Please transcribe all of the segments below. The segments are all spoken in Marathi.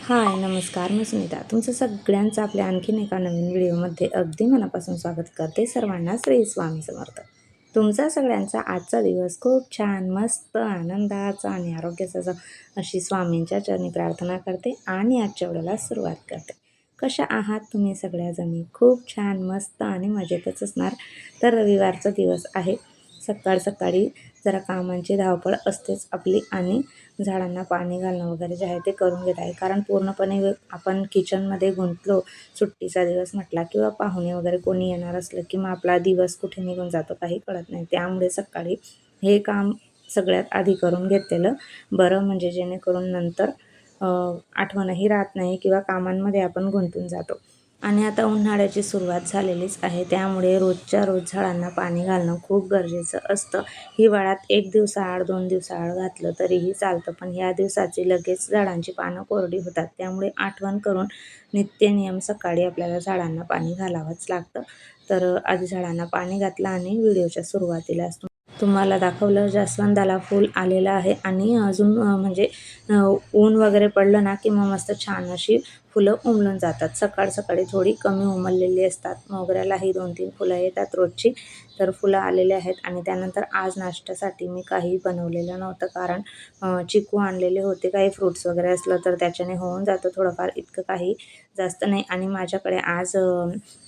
हाय, नमस्कार. मी सुनीता. तुमचं सगळ्यांचं आपल्या आणखीन एका नवीन व्हिडिओमध्ये अगदी मनापासून स्वागत करते. सर्वांना श्री स्वामी समर्थ. तुमचा सगळ्यांचा आजचा दिवस खूप छान, मस्त, आनंदाचा आणि आरोग्याचा जावो अशी स्वामींच्या चरणी प्रार्थना करते आणि आजच्या व्हिडिओला सुरुवात करते. कशा आहात तुम्ही सगळ्याजणी? खूप छान, मस्त आणि मजेतच असणार. तर रविवारचा दिवस आहे. सकाळी जरा कामांची धावपळ असतेच आपली आणि झाडांना पाणी घालणं वगैरे जे आहे ते करून घेत आहे. कारण पूर्णपणे आपण किचनमध्ये गुंतलो सुट्टीचा दिवस म्हटला किंवा पाहुणे वगैरे कोणी येणार असलं की मग आपला दिवस कुठे निघून जातो काही कळत नाही. त्यामुळे सकाळी हे काम सगळ्यात आधी करून घेतलेलं बरं, म्हणजे जेणेकरून नंतर आठवणही राहत नाही किंवा कामांमध्ये आपण गुंतून जातो. आणि आता उन्हाळ्याची सुरुवात झालेलीच आहे, त्यामुळे रोजच्या रोज झाडांना पाणी घालणं खूप गरजेचं असतं. हिवाळ्यात 1 दिवसाआड 2 दिवसाआड घातलं तरीही चालतं, पण ह्या दिवसाची लगेच झाडांची पानं कोरडी होतात. त्यामुळे आठवण करून नित्यनियम सकाळी आपल्याला झाडांना पाणी घालावंच लागतं. तर आधी झाडांना पाणी घातलं आणि व्हिडिओच्या सुरुवातीलाच तुम्हाला दाखवलं जास्वंदाला फूल आलेलं आहे आणि अजून म्हणजे ऊन वगैरे पडलं ना की मग मस्त छान अशी फुलं उमलून जातात. सकाळी थोडी कमी उमललेली असतात. मोगऱ्यालाही 2-3 फुलं येतात रोजची. तर फुलं आलेले आहेत आणि त्यानंतर आज नाश्त्यासाठी मी काही बनवलेलं नव्हतं, कारण चिकू आणलेले होते. काही फ्रुट्स वगैरे असलं तर त्याच्याने होऊन जातं थोडंफार, इतकं काही जास्त नाही. आणि माझ्याकडे आज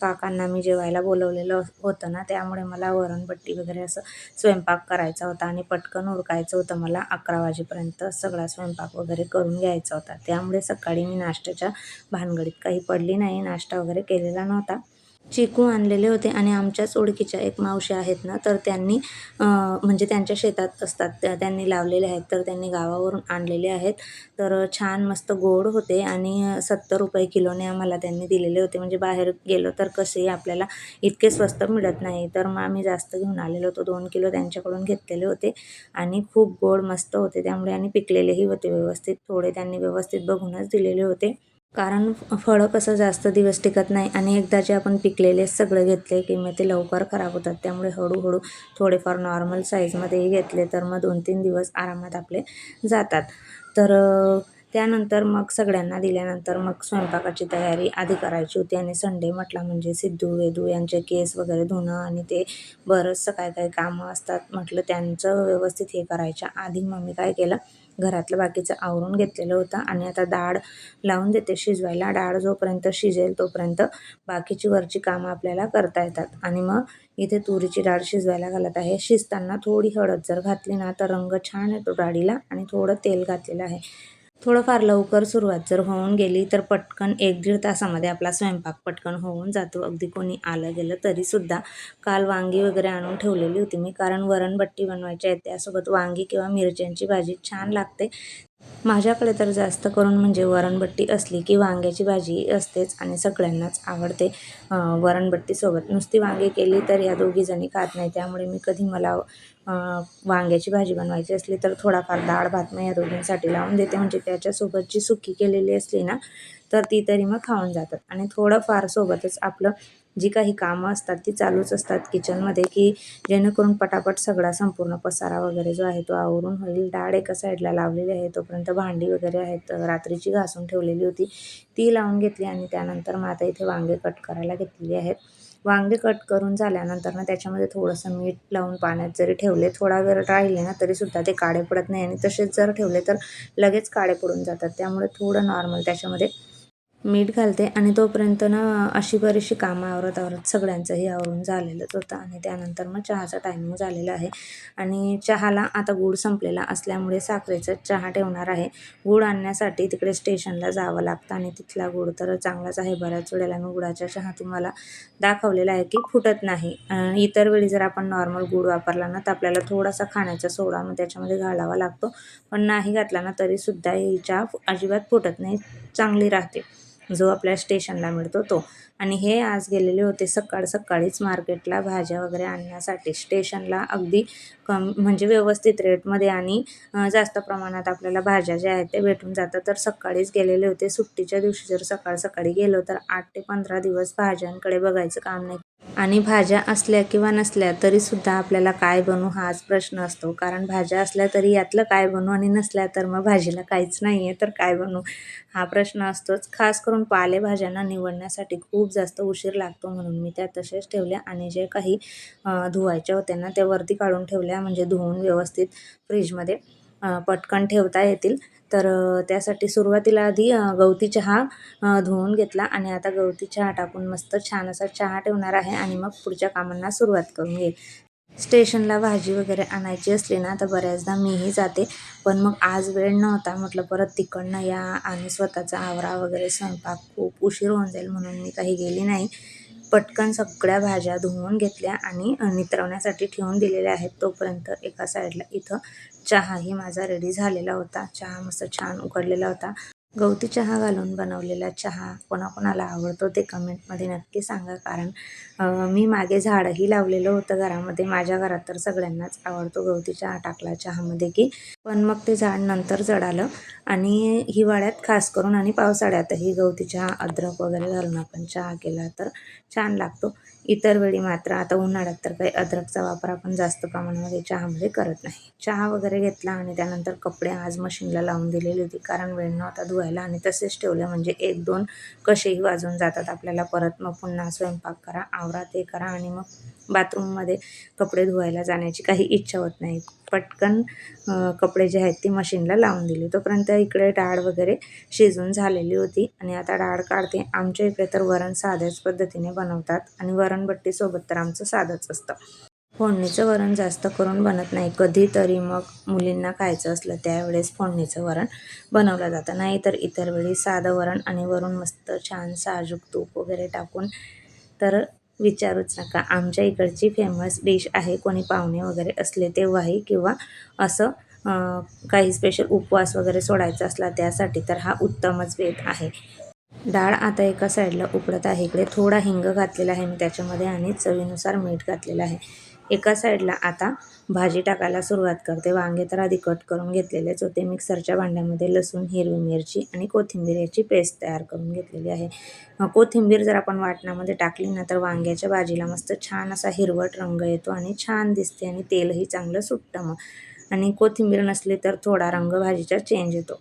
काकांना मी जेवायला बोलवलेलं होतं ना, त्यामुळे मला वरणबट्टी वगैरे असं स्वयंपाक करायचा होता आणि पटकन उरकायचं होतं मला. 11 वाजेपर्यंत सगळा स्वयंपाक वगैरे करून घ्यायचा होता. त्यामुळे सकाळी मी नाश्त्याच्या भानगडीत काही पडली नाही, नाश्ता वगैरे केलेला नव्हता. चिकू आणलेले होते आणि आमच्याच ओळखीच्या एक मावशी आहेत ना, तर त्यांनी म्हणजे त्यांच्या शेतात असतात, त्यांनी लावलेले आहेत, तर त्यांनी गावावरून आणलेले आहेत. तर छान मस्त गोड होते आणि ₹70 किलोने आम्हाला त्यांनी दिलेले होते. म्हणजे बाहेर गेलो तर कसेही आपल्याला इतके स्वस्त मिळत नाही, तर मग आम्ही जास्त घेऊन आलेलो होतो. 2 किलो त्यांच्याकडून घेतलेले होते आणि खूप गोड मस्त होते त्यामुळे, आणि पिकलेलेही होते व्यवस्थित. थोडे त्यांनी व्यवस्थित बघूनच दिलेले होते. कारण फळं कसं जास्त दिवस टिकत नाही आणि एकदा जे आपण पिकलेले सगळे घेतले की मग ते लवकर खराब होतात. त्यामुळे हळूहळू थोडेफार नॉर्मल साईजमध्येही घेतले तर मग 2-3 दिवस आरामात आपले जातात. तर त्यानंतर मग सगळ्यांना दिल्यानंतर मग स्वयंपाकाची तयारी आधी करायची होती. आणि संडे म्हटला म्हणजे सिद्धू, वेदू यांचे केस वगैरे धुणं आणि ते बरंचसं काय काय कामं असतात. म्हटलं त्यांचं व्यवस्थित हे करायच्या आधी मग मी काय केलं, घरातलं बाकीचं आवरून घेतलेलं होतं आणि आता डाळ लावून देते शिजवायला. डाळ जोपर्यंत शिजेल तोपर्यंत बाकीची वरची कामं आपल्याला करता येतात. आणि मग इथे तुरीची डाळ शिजवायला घालत आहे. शिजताना थोडी हळद जर घातली ना तर रंग छान येतो डाळीला. आणि थोडं तेल घातलेलं आहे. थोडंफार लवकर सुरुवात जर होऊन गेली तर पटकन 1-1.5 तासामध्ये आपला स्वयंपाक पटकन होऊन जातो. अगदी कोणी आलं गेलं तरीसुद्धा. काल वांगी वगैरे आणून ठेवलेली होती मी, कारण वरणबट्टी बनवायची आहे. त्यासोबत वांगी किंवा मिरच्यांची भाजी छान लागते. माझ्याकडे तर जास्त करून म्हणजे वरणबट्टी असली की वांग्याची भाजी असतेच आणि सगळ्यांनाच आवडते. वरणबट्टीसोबत नुसती वांगी केली तर या दोघीजणी खात नाही, त्यामुळे मी कधी मला वांग्याची भाजी बनवायची असली तर थोडाफार डाळ भात मग या दोघींसाठी लावून देते. म्हणजे त्याच्यासोबत जी सुकी केलेली असली ना तर ती तरी मग खाऊन जातात. आणि थोडंफार सोबतच आपलं जी काही कामं असतात ती चालूच असतात किचनमध्ये, की जेणेकरून पटापट सगळा संपूर्ण पसारा वगैरे जो आहे तो आवरून होईल. डाळ एका साईडला लावलेली आहे, तोपर्यंत भांडी वगैरे आहेत रात्रीची घासून ठेवलेली होती ती लावून घेतली. आणि त्यानंतर मग आता इथे वांगे कट करायला घेतलेली आहेत. वांगे कट करून झाल्यानंतर ना त्याच्यामध्ये थोडंसं मीठ लावून पाण्यात जरी ठेवले, थोडा वेळ राहिले ना तरीसुद्धा ते काळे पडत नाही. आणि तसेच जर ठेवले तर लगेच काळे पडून जातात. त्यामुळे थोडं नॉर्मल त्याच्यामध्ये मीठ घालते. आणि तोपर्यंत ना अशी बरीचशी कामं आवरत सगळ्यांचंही आवरून झालेलंच होतं. आणि त्यानंतर मग चहाचा टायमिंग झालेला आहे. आणि चहाला आता गूळ संपलेला असल्यामुळे साखरेचा चहा ठेवणार आहे. गूळ आणण्यासाठी तिकडे स्टेशनला जावं लागतं आणि तिथला गूळ तर चांगलाच आहे. बऱ्याच वेळेला मी गुळाचा चहा तुम्हाला दाखवलेला आहे की फुटत नाही. इतर वेळी जर आपण नॉर्मल गूळ वापरला ना तर आपल्याला थोडासा खाण्याचा सोडा मग त्याच्यामध्ये घालावा लागतो, पण नाही घातला ना तरीसुद्धा ही चहा अजिबात फुटत नाही, चांगली राहते. जो आपल्या स्टेशनला मिळतो तो. आणि हे आज गेलेले होते सकाळीच मार्केटला भाज्या वगैरे आणण्यासाठी. स्टेशनला अगदी म्हणजे व्यवस्थित रेटमध्ये आणि जास्त प्रमाणात आपल्याला भाज्या ज्या आहेत ते भेटून जातात. तर सकाळीच गेलेले होते. सुट्टीच्या दिवशी जर सकाळी गेलो तर 8 ते 15 दिवस भाज्यांकडे बघायचं काम नाही. आणि भाज्या असल्या किंवा नसल्या तरीसुद्धा आपल्याला काय बनवू हाच प्रश्न असतो. कारण भाज्या असल्या तरी यातलं काय बनवू आणि नसल्या तर मग भाजीला काहीच नाही आहे तर काय बनवू हा प्रश्न असतोच. खास करून पालेभाज्यांना निवडण्यासाठी खूप जास्त उशीर लागतो म्हणून मी त्या तशाच ठेवल्या आणि जे काही धुवायच्या होत्या ना त्या वरती काढून ठेवल्या म्हणजे धुवून व्यवस्थित फ्रीजमध्ये पटकन ठेवता येतील. तर त्यासाठी सुरुवातीला आधी गवती चहा धुवून घेतला आणि आता गवती चहा टाकून मस्त छान असा चहा ठेवणार आहे आणि मग पुढच्या कामांना सुरुवात करून घेईल. स्टेशनला भाजी वगैरे आणायची असली ना तर बऱ्याचदा मीही जाते. पण मग आज वेळ नव्हता. म्हटलं परत तिकडनं या आणि स्वतःचा आवरा वगैरे स्वयंपाक खूप उशीर होऊन जाईल म्हणून मी काही गेली नाही. पटकन सगळ्या भाज्या धुवून घेतल्या आणि नितरवण्यासाठी ठेवून दिलेल्या आहेत. तोपर्यंत एका साईडला इथं चहाही माझा रेडी झालेला होता. चहा मस्त छान उकळलेला होता. गवती चहा घालून बनवलेला चहा कोणाकोणाला आवडतो ते कमेंटमध्ये नक्की सांगा. कारण मी मागे झाडंही लावलेलं होतं घरामध्ये. माझ्या घरात तर सगळ्यांनाच आवडतो गवती चहा टाकला चहामध्ये की. पण मग ते झाड नंतर जळालं आणि हिवाळ्यात खास करून आणि पावसाळ्यातही गवती चहा, अद्रक वगैरे घालून आपण चहा केला तर छान लागतो. इतर वेळी मात्र आता उन्हाळ्यात तर काही अद्रकचा वापर आपण जास्त प्रमाणामध्ये चहामध्ये करत नाही. चहा वगैरे घेतला आणि त्यानंतर कपडे आज मशीनला लावून दिलेली होती कारण वेळ नव्हता धुवायला आणि तसेच ठेवले म्हणजे 1-2 कसेही वाजून जातात आपल्याला. परत मग पुन्हा स्वयंपाक करा, आवरा, ते करा आणि मग बाथरूममध्ये कपडे धुवायला जाण्याची काही इच्छा होत नाही. पटकन कपडे जे आहेत ती मशीनला लावून दिली. तोपर्यंत इकडे डाळ वगैरे शिजून झालेली होती आणि आता डाळ काढते. आमच्या इकडे तर वरण साध्याच पद्धतीने बनवतात आणि वरणबट्टीसोबत तर आमचं साधंच असतं. फोडणीचं वरण जास्त करून बनत नाही. कधीतरी मग मुलींना खायचं असलं त्यावेळेस फोडणीचं वरण बनवलं जातं. नाहीतर इतर वेळी साधं वरण आणि वरून मस्त छान साजूक तूप वगैरे टाकून तर विचारूच नका. आमच्या इकडची फेमस डिश आहे. कोणी पाहुणे वगैरे असले तेव्हाही किंवा असं काही स्पेशल उपवास वगैरे सोडायचा असला त्यासाठी तर हा उत्तमच बेत आहे. डाळ आता एका साईडला उकळत आहे. इकडे थोडा हिंग घातलेला आहे मी त्याच्यामध्ये आणि चवीनुसार मीठ घातलेलं आहे. एका साईडला आता भाजी टाकायला सुरुवात करते. वांगे तर आधी कट करून घेतलेलेच होते. मिक्सरच्या भांड्यामध्ये लसूण, हिरवी मिरची आणि कोथिंबीर याची पेस्ट तयार करून घेतलेली आहे. कोथिंबीर जर आपण वाटणामध्ये टाकली ना तर वांग्याच्या भाजीला मस्त छान असा हिरवट रंग येतो आणि छान दिसते आणि तेलही चांगलं सुटतं मग. आणि कोथिंबीर नसली तर थोडा रंग भाजीचा चेंज येतो.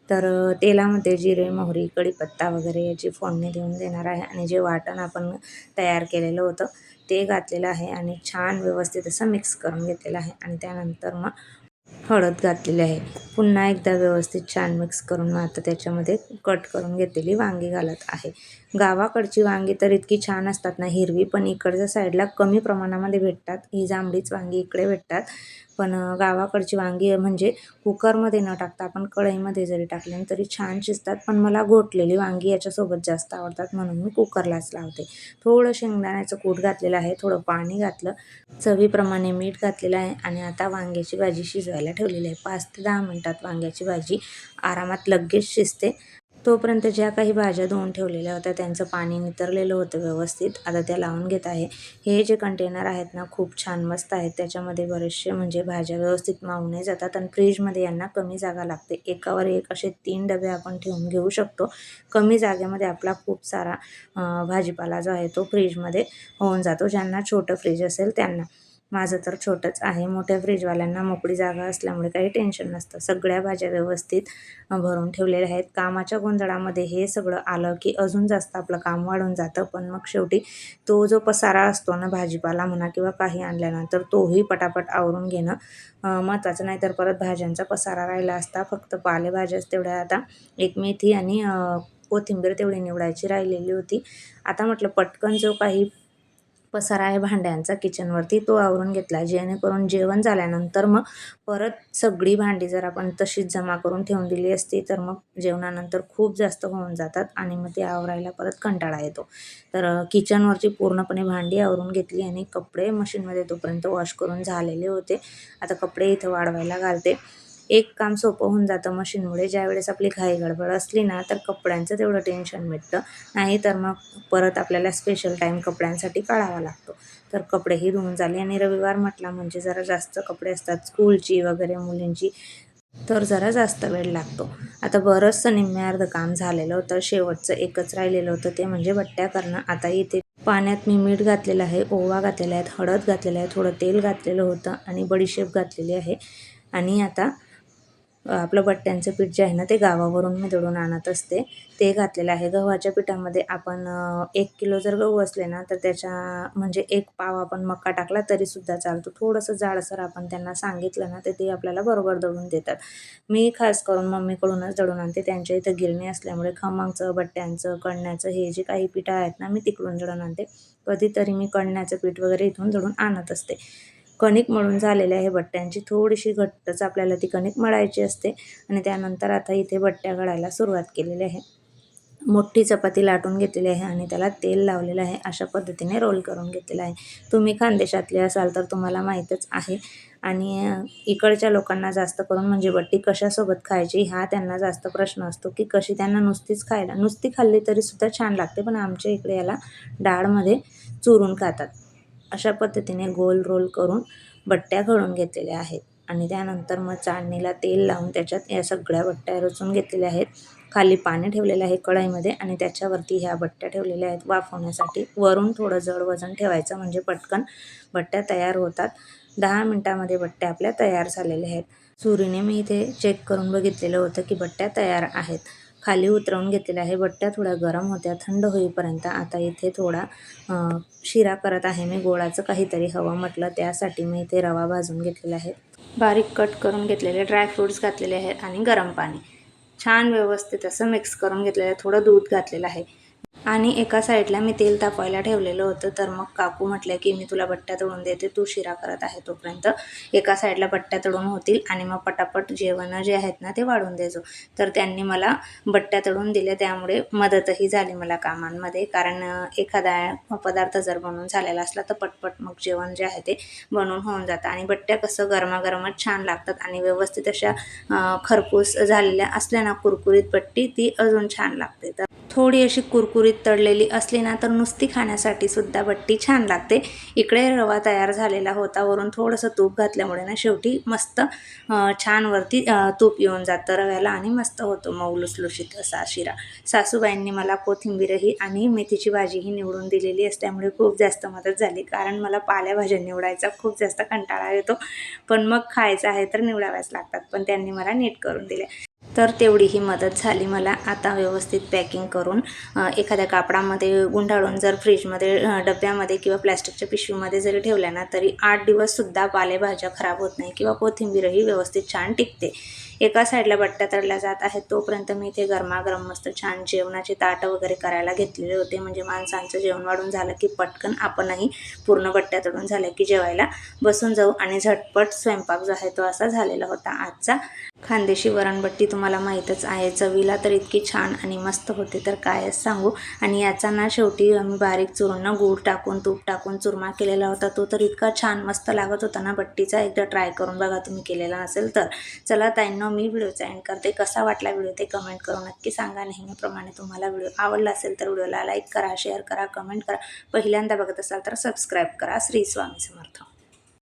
तर तेलामध्ये जिरे, मोहरी, कढीपत्ता वगैरे याची फोडणी देऊन देणार आहे आणि जे वाटण आपण तयार केलेलं होतं ते घातलेलं आहे आणि छान व्यवस्थित असं मिक्स करून घेतलेलं आहे आणि त्यानंतर मग हळद घातलेली आहे. पुन्हा एकदा व्यवस्थित छान मिक्स करून मग आता त्याच्यामध्ये कट करून घेतलेली वांगी घालत आहे. गावाकडची वांगी तर इतकी छान असतात ना हिरवी, पण इकडच्या साईडला कमी प्रमाणामध्ये भेटतात. ही जांभळीच वांगी इकडे भेटतात. पण गावाकडची वांगी म्हणजे कुकरमध्ये न टाकता आपण कढईमध्ये जरी टाकले तरी छान शिजतात. पण मला घोटलेली वांगी याच्यासोबत जास्त आवडतात म्हणून मी कुकरलाच लावते. थोडं शेंगदाण्याचं कूट घातलेलं आहे, थोडं पाणी घातलं, चवीप्रमाणे मीठ घातलेलं आहे आणि आता वांग्याची भाजी शिजवायला ठेवलेली आहे. 5 ते 10 मिनिटात वांग्याची भाजी आरामात लगेच शिजते. तोपर्यंत ज्या काही भाज्या धुवून ठेवलेल्या होत्या त्यांचं पाणी नितरलेलं होतं व्यवस्थित. आता त्या लावून घेत आहे. हे जे कंटेनर आहेत ना खूप छान मस्त आहेत. त्याच्यामध्ये बरेचसे म्हणजे भाज्या व्यवस्थित मावूनही जातात आणि फ्रीजमध्ये यांना कमी जागा लागते. एकावर एक असे 3 डबे आपण ठेवून घेऊ शकतो. कमी जागेमध्ये आपला खूप सारा भाजीपाला जो आहे तो फ्रीजमध्ये होऊन जातो. ज्यांना छोटं फ्रीज असेल त्यांना. माझं तर छोटंच आहे. मोठ्या फ्रीजवाल्यांना मोकळी जागा असल्यामुळे काही टेन्शन नसतं. सगळ्या भाज्या व्यवस्थित भरून ठेवलेल्या आहेत. कामाच्या गोंधळामध्ये हे सगळं आलं की अजून जास्त आपलं काम वाढून जातं. पण मग शेवटी तो जो पसारा असतो ना भाजीपाला म्हणा किंवा काही आणल्यानंतर तोही पटापट आवरून घेणं महत्त्वाचं. नाही तर परत भाज्यांचा पसारा राहिला असता. फक्त पालेभाज्याच तेवढ्या आता एक मेथी आणि कोथिंबीर तेवढी निवडायची राहिलेली होती. आता म्हटलं पटकन जो काही पसारा आहे भांड्यांचा किचनवरती तो आवरून घेतला. जेणेकरून जेवण झाल्यानंतर मग परत सगळी भांडी जर आपण तशीच जमा करून ठेवून दिली असती तर मग जेवणानंतर खूप जास्त होऊन जातात आणि मग ते आवरायला परत कंटाळा येतो. तर किचनवरची पूर्णपणे भांडी आवरून घेतली आणि कपडे मशीनमध्ये तोपर्यंत वॉश करून झालेले होते. आता कपडे इथं वाळवायला घालते. एक काम सोपं होऊन जातं मशीनमुळे. ज्यावेळेस आपली घाई गडबड असली ना तर कपड्यांचं तेवढं टेन्शन मिटतं. नाही तर मग परत आपल्याला स्पेशल टाईम कपड्यांसाठी काढावा लागतो. तर कपडेही धुवून झाले आणि रविवार म्हटला म्हणजे जरा जास्त कपडे असतात स्कूलची वगैरे मुलींची, तर जरा जास्त वेळ लागतो. आता बरंचसं निम्मे अर्धं काम झालेलं होतं. शेवटचं एकच राहिलेलं होतं ते म्हणजे बट्ट्या करणं. आता इथे पाण्यात मी मीठ घातलेलं आहे, ओवा घातलेला आहे, हळद घातलेलं आहे, थोडं तेल घातलेलं होतं आणि बडीशेप घातलेली आहे. आणि आता आपलं बट्ट्यांचं पीठ जे आहे ना ते गावावरून मी दळून आणत असते, ते घातलेलं आहे. गव्हाच्या पिठामध्ये आपण 1 किलो जर गहू असले ना तर त्याच्या म्हणजे 1 पाव आपण मका टाकला तरीसुद्धा चालतो. थोडंसं जाडसर आपण त्यांना सांगितलं ना तर ते आपल्याला बरोबर दळून देतात. मी खास करून मम्मीकडूनच दळून आणते. त्यांच्या इथं गिरणी असल्यामुळे खमंगचं, बट्ट्यांचं, कणण्याचं हे जे काही पिठं आहेत ना मी तिकडून दळून आणते. कधीतरी मी कणण्याचं पीठ वगैरे इथून दळून आणत असते. कणिक मळून झालेली आहे बट्ट्यांची, थोडीशी घट्टच आपल्याला ती कणिक मळायची असते. आणि त्यानंतर आता इथे बट्ट्या घडायला सुरुवात केलेली आहे. मोठी चपाती लाटून घेतलेली आहे आणि त्याला तेल लावलेलं आहे. अशा पद्धतीने रोल करून घेतलेला आहे. तुम्ही खानदेशातले असाल तर तुम्हाला माहीतच आहे. आणि इकडच्या लोकांना जास्त करून म्हणजे बट्टी कशासोबत खायची हा त्यांना जास्त प्रश्न असतो, की कशी त्यांना नुसती खाल्ली तरीसुद्धा छान लागते, पण आमच्या इकडे याला डाळमध्ये चुरून खातात. अशा पद्धतीने गोल रोल करून बट्ट्या घडून घेतलेल्या आहेत. आणि त्यानंतर मग चाळणीला तेल लावून त्याच्यात या सगळ्या बट्ट्या रचून घेतलेल्या आहेत. खाली पाणी ठेवलेलं आहे कढईमध्ये आणि त्याच्यावरती ह्या बट्ट्या ठेवलेल्या आहेत वाफवण्यासाठी. वरून थोडं जड वजन ठेवायचं म्हणजे पटकन बट्ट्या तयार होतात. 10 मिनटामध्ये बट्ट्या आपल्या तयार झालेल्या आहेत. सुरीने मी इथे चेक करून बघितलेलं होतं की बट्ट्या तयार आहेत. खाली उतरवून घेतलेल्या आहे. बट्ट्या थोड्या गरम होत्या, थंड होईपर्यंत. आता इथे थोडा शिरा करत आहे मी. गोळाचं काहीतरी हवं म्हटलं, त्यासाठी मी इथे रवा भाजून घेतलेला आहे. बारीक कट करून घेतलेले ड्रायफ्रूट्स घातलेले आहेत आणि गरम पाणी छान व्यवस्थित असं मिक्स करून घेतलेलं आहे. थोडं दूध घातलेलं आहे. आणि एका साईडला मी तेल तापवायला ठेवलेलं होतं. तर मग काकू म्हटल्या की मी तुला बट्ट्या तळून देते, तू शिरा करत आहे तोपर्यंत. एका साईडला बट्ट्या तळून होतील आणि मग पटापट जेवण जे आहेत ना ते वाढून द्यायचो. तर त्यांनी मला बट्ट्या तळून दिल्या, त्यामुळे मदतही झाली मला कामांमध्ये. कारण एखादा पदार्थ जर बनवून झालेला असला तर पटपट मग जेवण जे आहे ते बनवून होऊन जातं. आणि बट्ट्या कसं गरमागरमच छान लागतात आणि व्यवस्थित अशा खरपूस झालेल्या असल्या ना कुरकुरीत बट्टी ती अजून छान लागते. तर थोडी अशी कुरकुरीत तळलेली असली ना तर नुसती खाण्यासाठी सुद्धा बट्टी छान लागते. इकडे रवा तयार झालेला होता, वरून थोडंसं तूप घातल्यामुळे ना शेवटी मस्त छान वरती तूप येऊन जातं रव्याला आणि मस्त होतो मऊ लुसलुशीत असा शिरा. सासूबाईंनी मला कोथिंबीरही आणि मेथीची भाजीही निवडून दिलेली असल्यामुळे खूप जास्त मदत झाली. कारण मला पालेभाज्या निवडायचा खूप जास्त कंटाळा येतो, पण मग खायचं आहे तर निवडाव्याच लागतात. पण त्यांनी मला नीट करून दिले, तर तेवढीही मदत झाली मला. आता व्यवस्थित पॅकिंग करून एखाद्या कापडामध्ये गुंडाळून जर फ्रीजमध्ये डब्यामध्ये किंवा प्लॅस्टिकच्या पिशवीमध्ये जरी ठेवल्या ना तरी 8 दिवससुद्धा पालेभाज्या खराब होत नाही किंवा कोथिंबीरही व्यवस्थित छान टिकते. एका साईडला बट्ट्या तळल्या जात आहेत, तोपर्यंत मी इथे गरमागरम मस्त छान जेवणाचे ताटं वगैरे करायला घेतलेले होते. म्हणजे माणसांचं जेवण वाढून झालं की पटकन आपणही पूर्ण बट्ट्या तळून झाल्या की जेवायला बसून जाऊ आणि झटपट स्वयंपाक जो आहे तो असा झालेला होता आजचा. खानदेशी वरणबट्टी तुम्हाला माहीतच आहे, चवीला तर इतकी छान आणि मस्त होते तर कायच सांगू. आणि याचा ना शेवटी आम्ही बारीक चुरून गूळ टाकून तूप टाकून चुरमा केलेला होता, तो तर इतका छान मस्त लागत होता ना बट्टीचा. एकदा ट्राय करून बघा तुम्ही केलेला नसेल तर. चला ताईंनो, मी व्हिडिओचा एंड करते. कसा वाटला व्हिडिओ ते कमेंट करून नक्की सांगा. नेहमीप्रमाणे तुम्हाला व्हिडिओ आवडला असेल तर व्हिडिओला लाईक करा, शेअर करा, कमेंट करा. पहिल्यांदा बघत असाल तर सबस्क्राईब करा. श्री स्वामी समर्थ.